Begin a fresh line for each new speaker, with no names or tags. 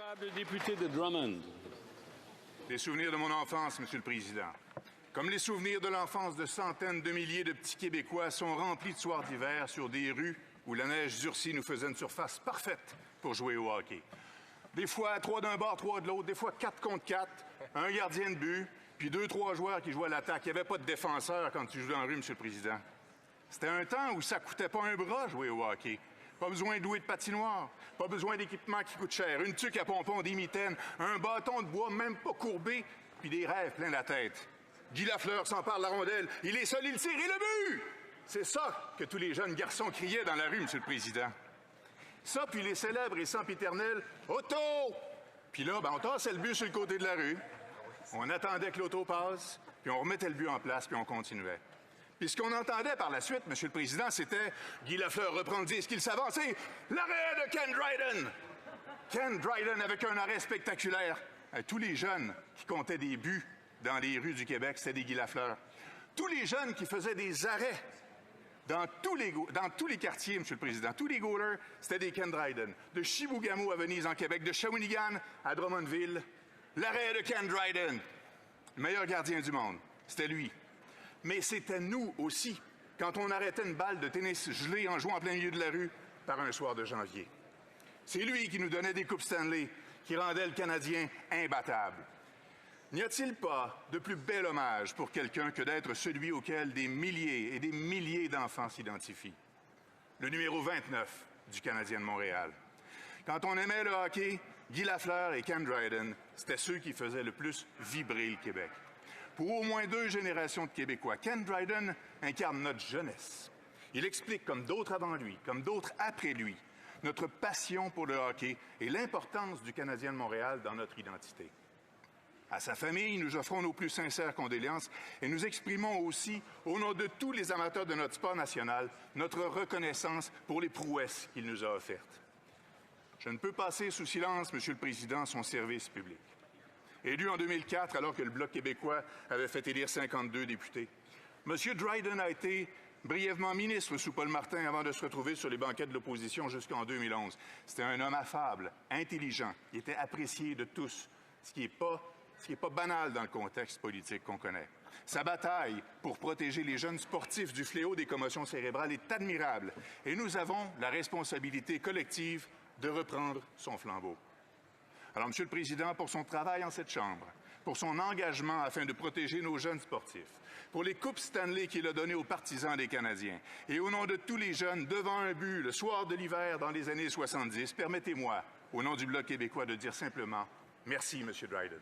L'honorable député de Drummond.
Les souvenirs de mon enfance, Monsieur le Président, comme les souvenirs de l'enfance de centaines de milliers de petits Québécois, sont remplis de soirs d'hiver sur des rues où la neige durcie nous faisait une surface parfaite pour jouer au hockey. Des fois, 3 d'un bord, 3 de l'autre, des fois 4 contre 4, un gardien de but, puis 2-3 joueurs qui jouaient à l'attaque. Il n'y avait pas de défenseur quand tu jouais dans la rue, Monsieur le Président. C'était un temps où ça coûtait pas un bras jouer au hockey. Pas besoin de louer de patinoire, pas besoin d'équipement qui coûte cher, une tuque à pompons, des mitaines, un bâton de bois même pas courbé, puis des rêves plein la tête. Guy Lafleur s'empare de la rondelle, il est seul, il tire et le but! C'est ça que tous les jeunes garçons criaient dans la rue, Monsieur le Président. Ça, puis les célèbres et sempiternels « Auto! » Puis là, on tassait le but sur le côté de la rue, on attendait que l'auto passe, puis on remettait le but en place, puis on continuait. Puis ce qu'on entendait par la suite, Monsieur le Président, c'était Guy Lafleur reprend le disque, il s'avance et l'arrêt de Ken Dryden! Ken Dryden avec un arrêt spectaculaire. Tous les jeunes qui comptaient des buts dans les rues du Québec, c'était des Guy Lafleur. Tous les jeunes qui faisaient des arrêts dans tous les quartiers, Monsieur le Président, tous les goalers, c'était des Ken Dryden. De Chibougamau à Venise en Québec, de Shawinigan à Drummondville, l'arrêt de Ken Dryden. Le meilleur gardien du monde, c'était lui. Mais c'était nous aussi, quand on arrêtait une balle de tennis gelée en jouant en plein milieu de la rue par un soir de janvier. C'est lui qui nous donnait des coupes Stanley, qui rendait le Canadien imbattable. N'y a-t-il pas de plus bel hommage pour quelqu'un que d'être celui auquel des milliers et des milliers d'enfants s'identifient? Le numéro 29 du Canadien de Montréal. Quand on aimait le hockey, Guy Lafleur et Ken Dryden, c'était ceux qui faisaient le plus vibrer le Québec. Pour au moins 2 générations de Québécois, Ken Dryden incarne notre jeunesse. Il explique, comme d'autres avant lui, comme d'autres après lui, notre passion pour le hockey et l'importance du Canadien de Montréal dans notre identité. À sa famille, nous offrons nos plus sincères condoléances et nous exprimons aussi, au nom de tous les amateurs de notre sport national, notre reconnaissance pour les prouesses qu'il nous a offertes. Je ne peux passer sous silence, Monsieur le Président, son service public. Élu en 2004, alors que le Bloc québécois avait fait élire 52 députés. M. Dryden a été brièvement ministre sous Paul Martin avant de se retrouver sur les banquettes de l'opposition jusqu'en 2011. C'était un homme affable, intelligent, il était apprécié de tous, ce qui n'est pas banal dans le contexte politique qu'on connaît. Sa bataille pour protéger les jeunes sportifs du fléau des commotions cérébrales est admirable et nous avons la responsabilité collective de reprendre son flambeau. Alors, Monsieur le Président, pour son travail en cette Chambre, pour son engagement afin de protéger nos jeunes sportifs, pour les coupes Stanley qu'il a données aux partisans des Canadiens, et au nom de tous les jeunes devant un but le soir de l'hiver dans les années 70, permettez-moi, au nom du Bloc québécois, de dire simplement merci, Monsieur Dryden.